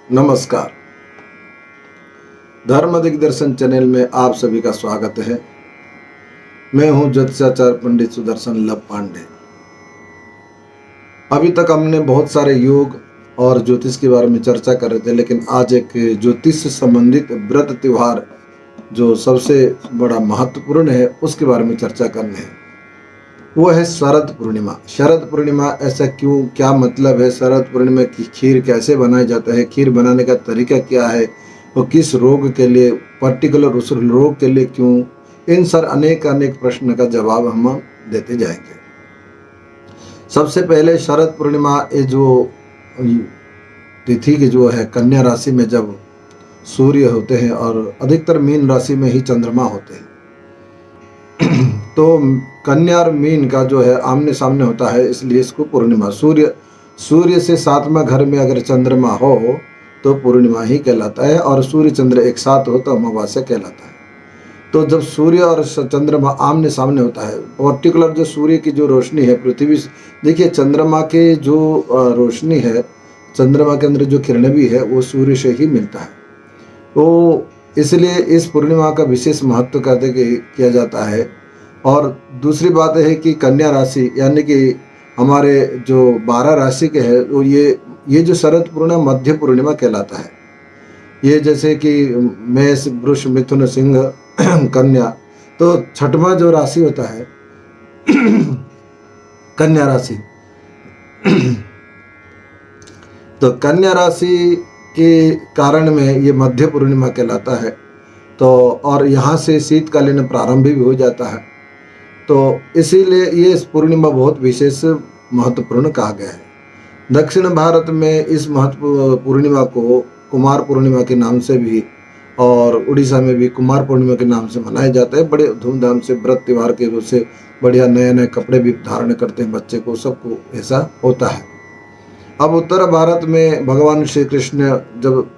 नमस्कार। धर्म दिग्दर्शन चैनल में आप सभी का स्वागत है। मैं हूं ज्योतिषाचार्य पंडित सुदर्शन लव पांडे। अभी तक हमने बहुत सारे योग और ज्योतिष के बारे में चर्चा कर रहे थे, लेकिन आज एक ज्योतिष से संबंधित व्रत त्योहार जो सबसे बड़ा महत्वपूर्ण है उसके बारे में चर्चा करनी है। वो है शरद पूर्णिमा। शरद पूर्णिमा ऐसा क्यों, क्या मतलब है? शरद पूर्णिमा की खीर कैसे बनाया जाता है? खीर बनाने का तरीका क्या है? वो किस रोग के लिए, पर्टिकुलर उस रोग के लिए क्यों? इन सर अनेक प्रश्न का जवाब हम देते जाएंगे। सबसे पहले शरद पूर्णिमा ये जो तिथि की जो है कन्या राशि में जब सूर्य होते हैं और अधिकतर मीन राशि में ही चंद्रमा होते हैं, तो कन्या और मीन का जो है आमने सामने होता है, इसलिए इसको पूर्णिमा। सूर्य से सातवां घर में अगर चंद्रमा हो तो पूर्णिमा ही कहलाता है, और सूर्य चंद्र एक साथ हो तो अमावस्या कहलाता है। तो जब सूर्य और चंद्रमा आमने सामने होता है, पर्टिकुलर जो सूर्य की जो रोशनी है पृथ्वी, देखिए चंद्रमा के जो रोशनी है, चंद्रमा के अंदर जो किरण भी है वो सूर्य से ही मिलता है। तो इसलिए इस पूर्णिमा का विशेष महत्व कहते किया जाता है। और दूसरी बात है कि कन्या राशि यानी कि हमारे जो 12 राशि के हैं, वो ये जो शरद पूर्णिमा मध्य पूर्णिमा कहलाता है। ये जैसे कि मेष, वृष, मिथुन, सिंह, कन्या, तो छठवां जो राशि होता है कन्या राशि तो कन्या राशि के कारण में ये मध्य पूर्णिमा कहलाता है। तो और यहाँ से शीतकालीन प्रारंभ भी हो जाता है, तो इसीलिए ये पूर्णिमा बहुत विशेष महत्वपूर्ण कहा गया है। दक्षिण भारत में इस पूर्णिमा को कुमार पूर्णिमा के नाम से भी, और उड़ीसा में भी कुमार पूर्णिमा के नाम से मनाया जाता है। बड़े धूमधाम से व्रत त्योहार के रूप से बढ़िया नए नए कपड़े भी धारण करते हैं बच्चे को, सबको ऐसा होता है। अब उत्तर भारत में भगवान श्री कृष्ण जब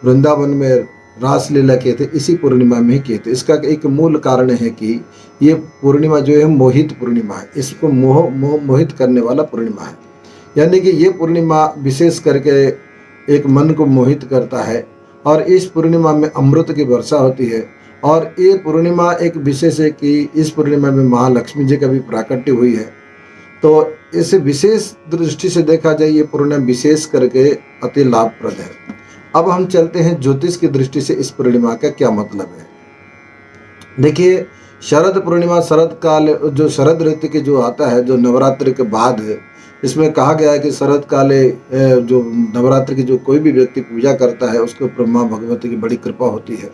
वृंदावन में रासलीला किए थे, इसी पूर्णिमा में ही किए थे। इसका एक मूल कारण है कि ये पूर्णिमा जो है मोहित पूर्णिमा है। इसको मोहित करने वाला पूर्णिमा है, यानी कि ये पूर्णिमा विशेष करके एक मन को मोहित करता है। और इस पूर्णिमा में अमृत की वर्षा होती है। और ये पूर्णिमा एक विशेष है कि इस पूर्णिमा में महालक्ष्मी जी का भी प्राकट्य हुई है। तो इस विशेष दृष्टि से देखा जाए ये पूर्णिमा विशेष करके अति लाभप्रद है। अब हम चलते हैं ज्योतिष की दृष्टि से इस पूर्णिमा का क्या मतलब है। देखिए, शरद पूर्णिमा शरद काल, जो शरद ऋतु के जो आता है, जो नवरात्रि के बाद है, इसमें कहा गया है कि शरद काले जो नवरात्रि की जो कोई भी व्यक्ति पूजा करता है उसके ऊपर माँ भगवती की बड़ी कृपा होती है।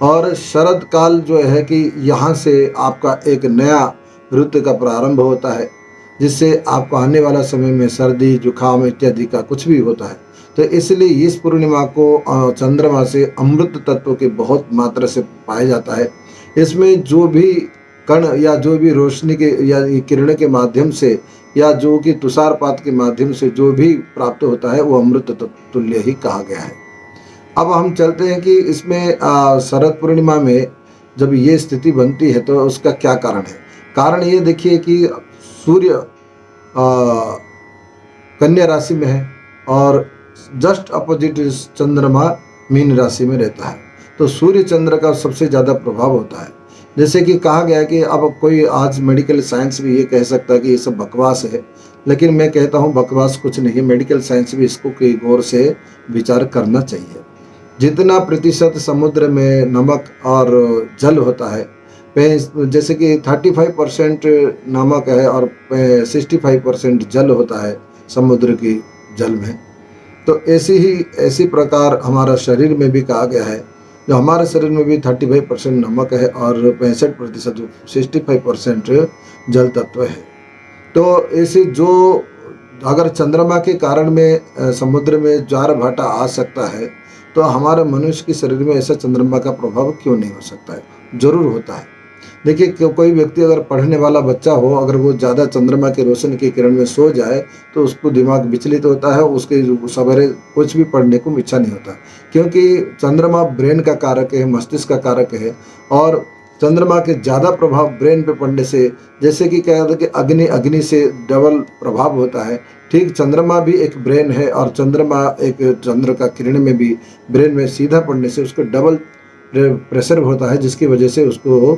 और शरद काल जो है कि यहाँ से आपका एक नया ऋतु का प्रारंभ होता है, जिससे आपको आने वाला समय में सर्दी जुकाम इत्यादि का कुछ भी होता है। तो इसलिए इस पूर्णिमा को चंद्रमा से अमृत तत्व के बहुत मात्रा से पाया जाता है। इसमें जो भी कण या जो भी रोशनी के या किरण के माध्यम से या जो कि तुषारपात के माध्यम से जो भी प्राप्त होता है वो अमृत तुल्य ही कहा गया है। अब हम चलते हैं कि इसमें शरद पूर्णिमा में जब ये स्थिति बनती है तो उसका क्या कारण है। कारण ये देखिए कि सूर्य कन्या राशि में है और जस्ट अपोजिट चंद्रमा मीन राशि में रहता है। तो सूर्य चंद्र का सबसे ज़्यादा प्रभाव होता है। जैसे कि कहा गया कि अब कोई आज मेडिकल साइंस भी ये कह सकता है कि ये सब बकवास है, लेकिन मैं कहता हूँ बकवास कुछ नहीं है। मेडिकल साइंस भी इसको कई गौर से विचार करना चाहिए। जितना प्रतिशत समुद्र में नमक और जल होता है, जैसे कि 35% नमक है और 65% जल होता है समुद्र की जल में, तो ऐसी प्रकार हमारा शरीर में भी कहा गया है। जो हमारे शरीर में भी 35% नमक है और 65% 65% जल तत्व है। तो ऐसे जो अगर चंद्रमा के कारण में समुद्र में ज्वार भाटा आ सकता है, तो हमारे मनुष्य के शरीर में ऐसा चंद्रमा का प्रभाव क्यों नहीं हो सकता है? जरूर होता है। देखिए, कोई व्यक्ति अगर पढ़ने वाला बच्चा हो, अगर वो ज़्यादा चंद्रमा की रोशनी की किरण में सो जाए तो उसको दिमाग विचलित होता है, उसके सवेरे कुछ भी पढ़ने को इच्छा नहीं होता, क्योंकि चंद्रमा ब्रेन का कारक है, मस्तिष्क का कारक है। और चंद्रमा के ज़्यादा प्रभाव ब्रेन पे पड़ने से, जैसे कि क्या होता है कि अग्नि से डबल प्रभाव होता है, ठीक चंद्रमा भी एक ब्रेन है और चंद्रमा एक चंद्र का किरण में भी ब्रेन में सीधा पड़ने से उसको डबल प्रेशर होता है, जिसकी वजह से उसको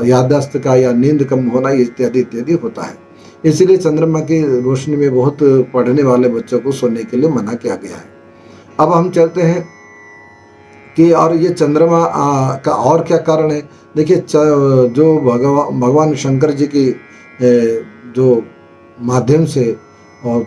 याददाश्त का या नींद कम होना इत्यादि इत्यादि होता है। इसीलिए चंद्रमा की रोशनी में बहुत पढ़ने वाले बच्चों को सोने के लिए मना किया गया है। अब हम चलते हैं कि और ये चंद्रमा का और क्या कारण है। देखिए जो भगवान शंकर जी की जो माध्यम से और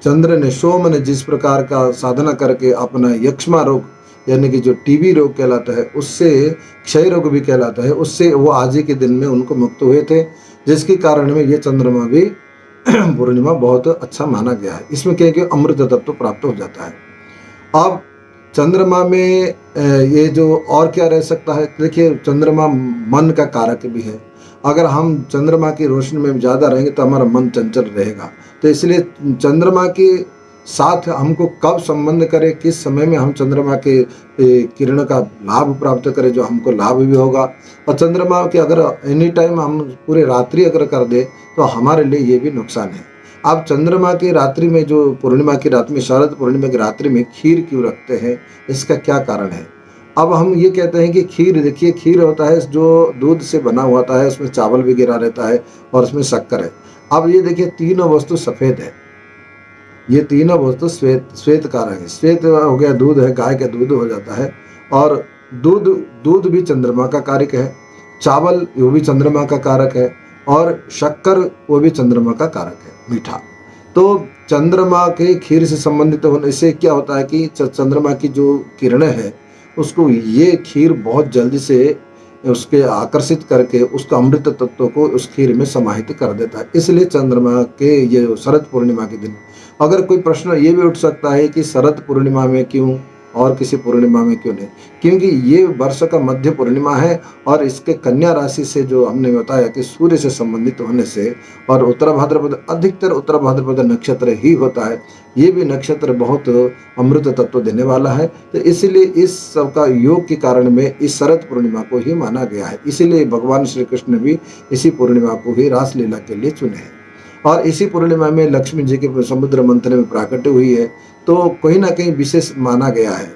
चंद्र ने सोम ने जिस प्रकार का साधना करके अपना यक्ष्मा रोग यानी कि जो टीबी रोग कहलाता है, उससे क्षय रोग भी कहलाता है, उससे वो आज ही के दिन में उनको मुक्त हुए थे, जिसके कारण में ये चंद्रमा भी पूर्णिमा बहुत अच्छा माना गया है। इसमें क्या है कि अमृत तत्व प्राप्त हो जाता है। अब चंद्रमा में ये जो और क्या रह सकता है, देखिए चंद्रमा मन का कारक भी है। अगर हम चंद्रमा की रोशनी में ज़्यादा रहेंगे तो हमारा मन चंचल रहेगा, तो इसलिए चंद्रमा के साथ हमको कब संबंध करें, किस समय में हम चंद्रमा के किरण का लाभ प्राप्त करें जो हमको लाभ भी होगा। और चंद्रमा के अगर एनी टाइम हम पूरे रात्रि अगर कर दे तो हमारे लिए ये भी नुकसान है। आप चंद्रमा की रात्रि में, जो पूर्णिमा की रात में, शरद पूर्णिमा की रात्रि में खीर क्यों रखते हैं, इसका क्या कारण है। अब हम ये कहते हैं कि खीर, देखिए खीर होता है जो दूध से बना हुआ होता है, उसमें चावल भी गिरा रहता है और उसमें शक्कर है। अब ये देखिए तीनों वस्तु सफ़ेद है, ये तीनों वस्तु श्वेत कारक है। श्वेत हो गया दूध है, गाय का दूध हो जाता है, और दूध भी चंद्रमा का कारक है, चावल वो भी चंद्रमा का कारक है, और शक्कर वो भी चंद्रमा का कारक है, मीठा। तो चंद्रमा के खीर से संबंधित होने से क्या होता है कि चंद्रमा की जो किरणें है उसको ये खीर बहुत जल्दी से उसके आकर्षित करके उसका अमृत तत्व को उस खीर में समाहित कर देता है। इसलिए चंद्रमा के ये शरद पूर्णिमा के दिन, अगर कोई प्रश्न ये भी उठ सकता है कि शरद पूर्णिमा में क्यों और किसी पूर्णिमा में क्यों नहीं, क्योंकि ये वर्ष का मध्य पूर्णिमा है और इसके कन्या राशि से जो हमने बताया कि सूर्य से संबंधित होने से, और उत्तर भाद्रपद, अधिकतर उत्तर भाद्रपद नक्षत्र ही होता है, ये भी नक्षत्र बहुत अमृत तत्व देने वाला है। तो इसीलिए इस सब का योग के कारण में इस शरद पूर्णिमा को ही माना गया है। इसीलिए भगवान श्री कृष्ण ने भी इसी पूर्णिमा को ही रासलीला के लिए चुने हैं, और इसी पूर्णिमा में लक्ष्मी जी के समुद्र मंथन में प्राकट्य हुई है, तो कहीं ना कहीं विशेष माना गया है।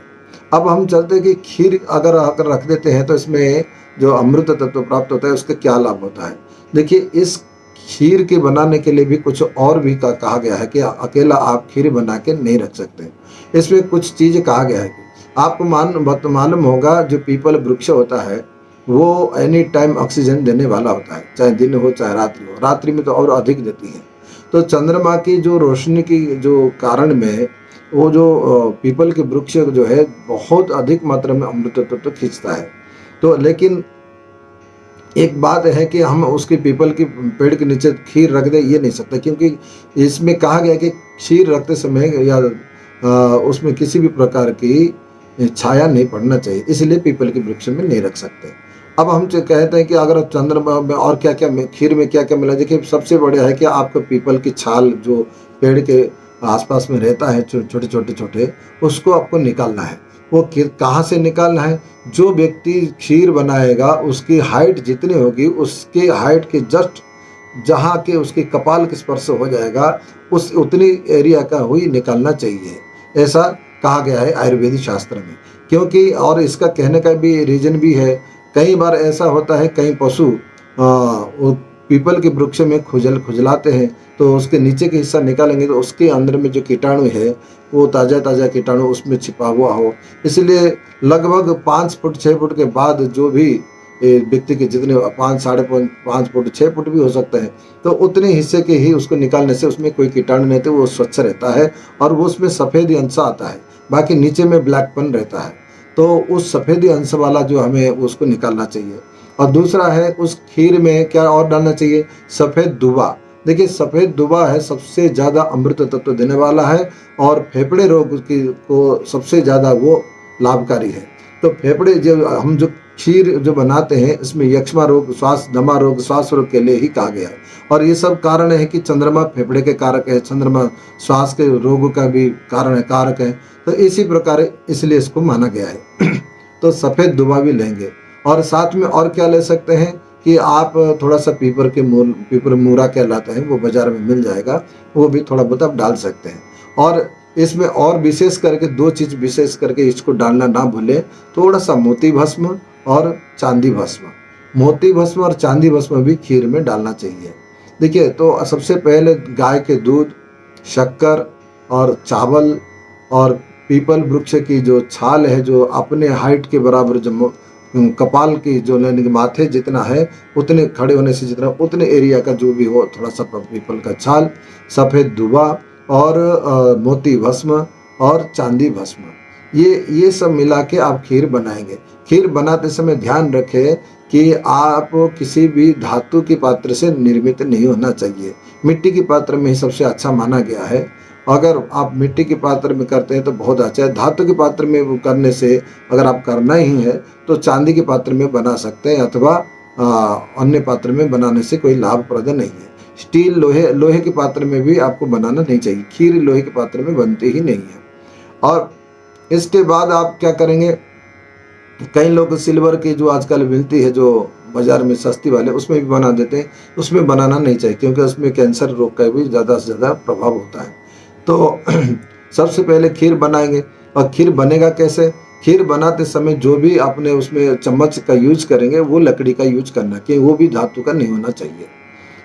अब हम चलते हैं कि खीर अगर रख देते हैं तो इसमें जो अमृत तत्व प्राप्त होता है उसका क्या लाभ होता है। देखिए इस खीर के बनाने के लिए भी कुछ और भी कहा गया है कि अकेला आप खीर बना के नहीं रख सकते। इसमें कुछ चीज़ कहा गया है कि आपको मालूम होगा जो पीपल वृक्ष होता है वो एनी टाइम ऑक्सीजन देने वाला होता है, चाहे दिन हो चाहे रात्रि हो, रात्रि में तो और अधिक देती है। तो चंद्रमा की जो रोशनी की जो कारण में वो जो पीपल के वृक्ष जो है बहुत अधिक मात्रा में अमृत तत्व खींचता है। तो लेकिन एक बात है कि हम उसके पीपल की पेड़ के नीचे खीर रख दे ये नहीं सकते, क्योंकि इसमें कहा गया कि खीर रखते समय या उसमें किसी भी प्रकार की छाया नहीं पड़ना चाहिए, इसलिए पीपल के वृक्ष में नहीं रख सकते। अब हम कहते हैं कि अगर चंद्रमा में और क्या क्या खीर में क्या क्या मिला, देखिए सबसे बढ़िया है कि आपको पीपल की छाल जो पेड़ के आसपास में रहता है छोटे छोटे उसको आपको निकालना है। वो कहाँ से निकालना है, जो व्यक्ति खीर बनाएगा उसकी हाइट जितनी होगी उसके हाइट के जस्ट जहाँ के उसके कपाल के स्पर्श हो जाएगा उस उतनी एरिया का ही निकालना चाहिए, ऐसा कहा गया है आयुर्वेदिक शास्त्र में। क्योंकि और इसका कहने का भी रीजन भी है, कई बार ऐसा होता है कई पशु वो पीपल के वृक्ष में खुजलाते हैं तो उसके नीचे के हिस्सा निकालेंगे तो उसके अंदर में जो कीटाणु है वो ताज़ा कीटाणु उसमें छिपा हुआ हो। इसलिए लगभग 5 फुट 6 फुट के बाद जो भी व्यक्ति के जितने 5 साढ़े 5 फुट 6 फुट भी हो सकते हैं, तो उतने हिस्से के ही उसको निकालने से उसमें कोई कीटाणु नहीं थे, वो स्वच्छ रहता है और वो उसमें सफ़ेद अंश आता है, बाकी नीचे में ब्लैकपन रहता है। तो उस सफ़ेद अंश वाला जो हमें उसको निकालना चाहिए। और दूसरा है उस खीर में क्या और डालना चाहिए, सफ़ेद दूबा। देखिए सफ़ेद दूबा है सबसे ज़्यादा अमृत तत्व देने वाला है और फेफड़े रोग को सबसे ज़्यादा वो लाभकारी है। तो फेफड़े हम जो खीर जो बनाते हैं इसमें यक्ष्मा रोग, दमा रोग, श्वास रोग के लिए ही कहा गया है। और ये सब कारण है कि चंद्रमा फेफड़े के कारक है, चंद्रमा श्वास के रोग का भी कारक है। तो इसी प्रकार इसलिए इसको माना गया है। तो सफ़ेद दूबा भी लेंगे और साथ में और क्या ले सकते हैं कि आप थोड़ा सा पीपर मूरा कहलाता है, वो बाजार में मिल जाएगा, वो भी थोड़ा बहुत आप डाल सकते हैं। और इसमें और विशेष करके 2 चीज़ विशेष करके इसको डालना ना भूलें, थोड़ा सा मोती भस्म और चांदी भस्म। मोती भस्म और चांदी भस्म भी खीर में डालना चाहिए। देखिए, तो सबसे पहले गाय के दूध, शक्कर और चावल और पीपल वृक्ष की जो छाल है, जो अपने हाइट के बराबर, जो कपाल की जो यानी कि माथे जितना है, उतने खड़े होने से जितना उतने एरिया का जो भी हो, थोड़ा सा पीपल का छाल, सफ़ेद दूबा और मोती भस्म और चांदी भस्म, ये सब मिला के आप खीर बनाएंगे। खीर बनाते समय ध्यान रखें कि आप किसी भी धातु के पात्र से निर्मित नहीं होना चाहिए। मिट्टी के पात्र में ही सबसे अच्छा माना गया है। अगर आप मिट्टी के पात्र में करते हैं तो बहुत अच्छा है। धातु के पात्र में वो करने से, अगर आप करना ही है तो चांदी के पात्र में बना सकते हैं, अथवा अन्य पात्र में बनाने से कोई लाभप्रद नहीं है। स्टील, लोहे के पात्र में भी आपको बनाना नहीं चाहिए। खीर लोहे के पात्र में बनती ही नहीं है। और इसके बाद आप क्या करेंगे, कई लोग सिल्वर की जो आजकल मिलती है, जो बाजार में सस्ती वाले, उसमें भी बना देते हैं। उसमें बनाना नहीं चाहिए, क्योंकि उसमें कैंसर रोग का भी ज़्यादा से ज़्यादा प्रभाव होता है। तो सबसे पहले खीर बनाएंगे। और खीर बनेगा कैसे? खीर बनाते समय जो भी आपने उसमें चम्मच का यूज करेंगे, वो लकड़ी का यूज करना, कि वो भी धातु का नहीं होना चाहिए।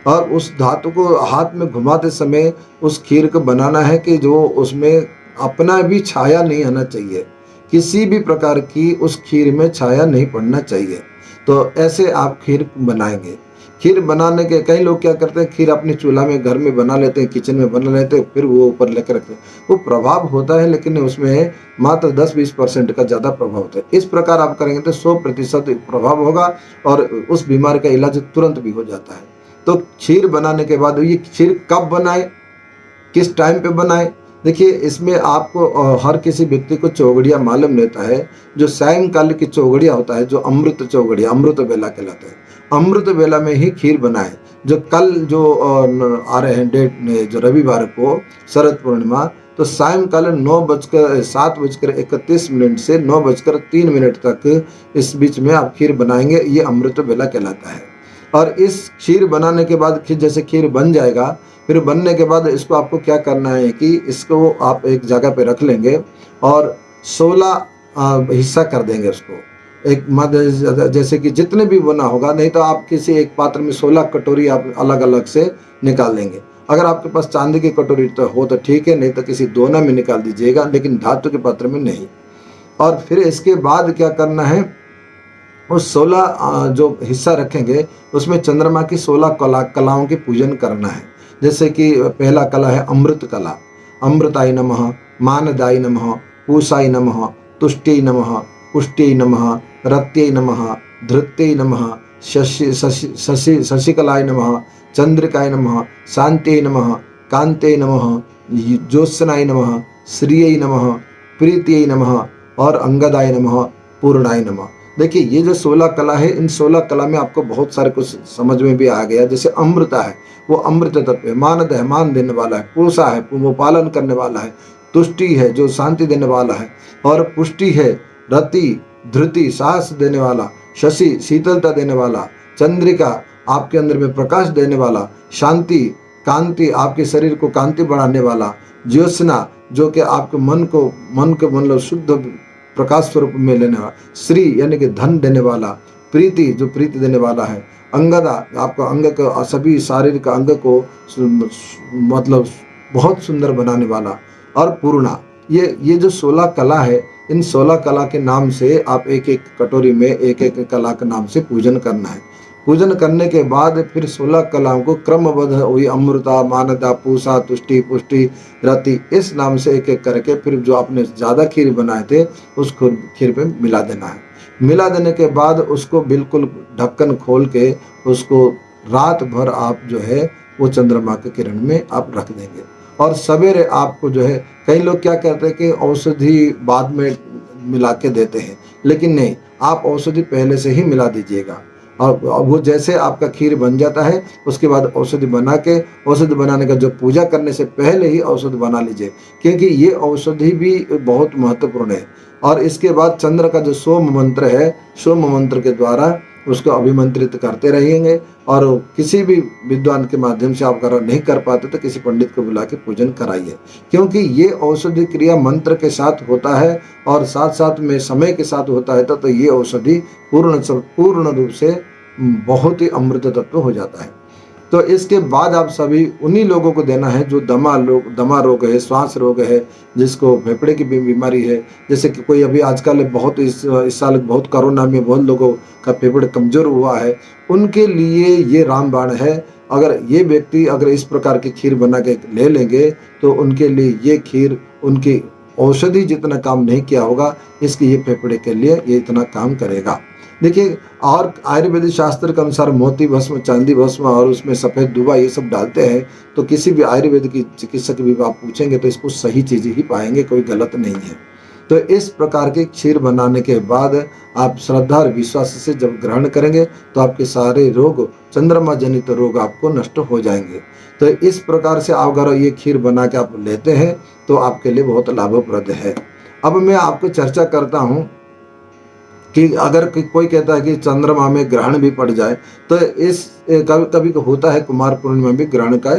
और उस धातु को हाथ में घुमाते समय उस खीर को बनाना है कि जो उसमें अपना भी छाया नहीं आना चाहिए, किसी भी प्रकार की उस खीर में छाया नहीं पड़ना चाहिए। तो ऐसे आप खीर बनाएंगे। खीर बनाने के कई लोग क्या करते हैं, खीर अपने चूल्हा में घर में बना लेते हैं, किचन में बना लेते हैं, फिर वो ऊपर लेकर रखते हैं। वो प्रभाव होता है, लेकिन उसमें मात्र 10-20% का ज़्यादा प्रभाव होता है। इस प्रकार आप करेंगे तो 100% प्रभाव होगा और उस बीमारी का इलाज तुरंत भी हो जाता है। तो खीर बनाने के बाद ये खीर कब बनाए, किस टाइम पे बनाए? देखिए, इसमें आपको हर किसी व्यक्ति को चौगड़िया मालूम रहता है। जो सायंकाल की चौगड़िया होता है, जो अमृत चौगड़िया, अमृत बेला कहलाता है, अमृत बेला में ही खीर बनाए। जो कल जो आ रहे हैं डेट, जो रविवार को शरद पूर्णिमा, तो सायंकाल 7:31 से 9:03 तक इस बीच में आप खीर बनाएंगे। ये अमृत बेला कहलाता है। और इस खीर बनाने के बाद जैसे खीर बन जाएगा, फिर बनने के बाद इसको आपको क्या करना है कि इसको आप एक जगह पे रख लेंगे और 16 हिस्सा कर देंगे उसको। एक मध्य, जैसे कि जितने भी बना होगा, नहीं तो आप किसी एक पात्र में 16 कटोरी आप अलग अलग से निकाल लेंगे। अगर आपके पास चांदी की कटोरी तो हो तो ठीक है, नहीं तो किसी दोना में निकाल दीजिएगा, लेकिन धातु के पात्र में नहीं। और फिर इसके बाद क्या करना है, उस 16 जो हिस्सा रखेंगे उसमें चंद्रमा की 16 कलाओं की पूजन करना है। जैसे कि पहला कला है अमृत कला। अमृताय नमः, मानदाय नमः, पूषाय नमः, तुष्ट्यै नमः, पुष्ट्यै नमः, रत्यै नमः, धृत्यै नमः, शशिकलाय नमः, चंद्रिकाय नमः, शांत्यै नमः, कांत्यै नमः, ज्योत्सनाय नमः, श्रियै नमः, प्रीत्यै नमः और अंगदाय नमः, पूर्णाय नमः। देखिए, ये जो 16 कला है, इन 16 कला में आपको बहुत सारे कुछ समझ में भी आ गया। जैसे अमृता है, वो अमृत तत्व है। मानद है, मान देने वाला है। पूषा है, वो पालन करने वाला है। तुष्टि है, जो शांति देने वाला है। और पुष्टि है, रति, धृति, साहस देने वाला। शशि, शीतलता देने वाला। चंद्रिका, आपके अंदर में प्रकाश देने वाला। शांति, कांति, आपके शरीर को कांति बढ़ाने वाला। ज्योत्सना, जो कि आपके मन को मतलब शुद्ध प्रकाश स्वरूप में लेने वाला। श्री, यानी कि धन देने वाला। प्रीति, जो प्रीति देने वाला है। अंगदा, आपका अंग को, सभी शारीरिक अंग को मतलब बहुत सुंदर बनाने वाला। और पूर्णा, ये जो 16 कला है, इन 16 कला के नाम से आप एक एक कटोरी में एक एक कला के नाम से पूजन करना है। पूजन करने के बाद फिर 16 कलाओं को क्रमबद्ध हुई अमृता, मानदा, पूषा, तुष्टि, पुष्टि, रति, इस नाम से एक एक करके फिर जो आपने ज़्यादा खीर बनाए थे उस खीर पे मिला देना है। मिला देने के बाद उसको बिल्कुल ढक्कन खोल के उसको रात भर आप जो है वो चंद्रमा के किरण में आप रख देंगे। और सवेरे आपको जो है, कई लोग क्या कहते हैं कि औषधि बाद में मिला के देते हैं, लेकिन नहीं, आप औषधि पहले से ही मिला दीजिएगा। और वो जैसे आपका खीर बन जाता है उसके बाद औषधि बना के, औषधि बनाने का जो पूजा करने से पहले ही औषधि बना लीजिए, क्योंकि ये औषधि भी बहुत महत्वपूर्ण है। और इसके बाद चंद्र का जो सोम मंत्र है, सोम मंत्र के द्वारा उसको अभिमंत्रित करते रहेंगे। और किसी भी विद्वान के माध्यम से आप अगर नहीं कर पाते तो किसी पंडित को बुला के पूजन कराइए, क्योंकि ये औषधि क्रिया मंत्र के साथ होता है और साथ साथ में समय के साथ होता है, तो ये औषधि पूर्ण रूप से बहुत ही अमृत तत्व हो जाता है। तो इसके बाद आप सभी उन्हीं लोगों को देना है जो दमा रोग है, श्वास रोग है, जिसको फेफड़े की बीमारी है। जैसे कि कोई अभी आजकल बहुत इस साल बहुत कोरोना में बहुत लोगों का फेफड़ा कमजोर हुआ है, उनके लिए ये रामबाण है। अगर ये व्यक्ति अगर इस प्रकार की खीर बना के ले लेंगे तो उनके लिए ये खीर उनकी औषधि जितना काम नहीं किया होगा, इसके ये फेफड़े के लिए ये इतना काम करेगा। देखिए, और आयुर्वेदिक शास्त्र के अनुसार मोती भस्म, चांदी भस्म और उसमें सफ़ेद दूबा ये सब डालते हैं, तो किसी भी आयुर्वेद की चिकित्सक भी आप पूछेंगे तो इसको सही चीज़ ही पाएंगे, कोई गलत नहीं है। तो इस प्रकार की खीर बनाने के बाद आप श्रद्धा और विश्वास से जब ग्रहण करेंगे तो आपके सारे रोग, चंद्रमा जनित रोग आपको नष्ट हो जाएंगे। तो इस प्रकार से आप अगर ये खीर बना के आप लेते हैं तो आपके लिए बहुत लाभप्रद है। अब मैं आपको चर्चा करता हूँ कि अगर कोई कहता है कि चंद्रमा में ग्रहण भी पड़ जाए, तो इस कभी कभी होता है कुमार पूर्णिमा में ग्रहण का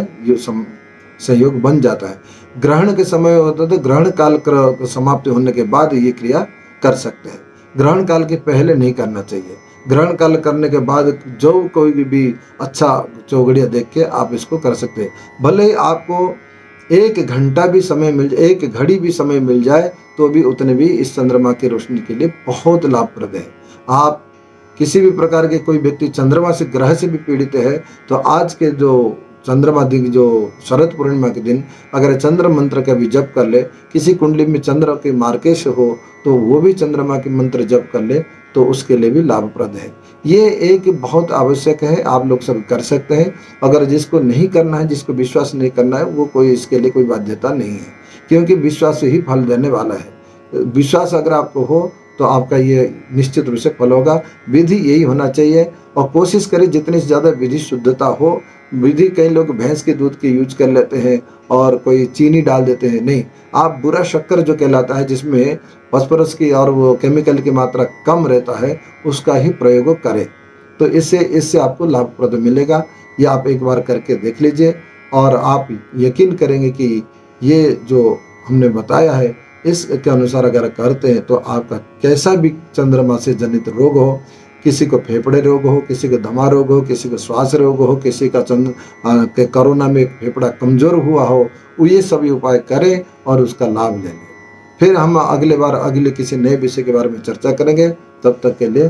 संयोग बन जाता है। ग्रहण के समय होता है तो ग्रहण काल समाप्ति होने के बाद ये क्रिया कर सकते हैं, ग्रहण काल के पहले नहीं करना चाहिए। ग्रहण काल करने के बाद जो कोई भी अच्छा चौगड़िया देख के आप इसको कर सकते हैं। भले ही आपको 1 घंटा भी समय मिल जाए, 1 घड़ी भी समय मिल जाए, तो भी उतने भी इस चंद्रमा की रोशनी के लिए बहुत लाभप्रद है। आप किसी भी प्रकार के कोई व्यक्ति चंद्रमा से ग्रह से भी पीड़ित है, तो आज के जो चंद्रमा दिन, जो शरद पूर्णिमा के दिन अगर चंद्र मंत्र का भी जप कर ले, किसी कुंडली में चंद्र के मार्केश हो तो वो भी चंद्रमा के मंत्र जप कर ले, तो उसके लिए भी लाभप्रद है। ये एक बहुत आवश्यक है, आप लोग सब कर सकते हैं। अगर जिसको नहीं करना है, जिसको विश्वास नहीं करना है, वो कोई इसके लिए कोई बाध्यता नहीं है, क्योंकि विश्वास ही फल देने वाला है। विश्वास अगर आपको हो तो आपका ये निश्चित रूप से फल होगा। विधि यही होना चाहिए और कोशिश करें जितनी ज़्यादा विधि शुद्धता हो। विधि कई लोग भैंस के दूध के यूज कर लेते हैं और कोई चीनी डाल देते हैं, नहीं, आप बुरा शक्कर जो कहलाता है जिसमें फास्फोरस की और वो केमिकल की मात्रा कम रहता है, उसका ही प्रयोग करें, तो इससे आपको लाभप्रद मिलेगा। ये आप एक बार करके देख लीजिए और आप यकीन करेंगे कि ये जो हमने बताया है इसके अनुसार अगर करते हैं तो आपका कैसा भी चंद्रमा से जनित रोग हो, किसी को फेफड़े रोग हो, किसी को दमा रोग हो, किसी को श्वास रोग हो, किसी का कोरोना में फेफड़ा कमजोर हुआ हो, वो ये सभी उपाय करें और उसका लाभ लेंगे। फिर हम अगले बार अगले किसी नए विषय के बारे में चर्चा करेंगे। तब तक के लिए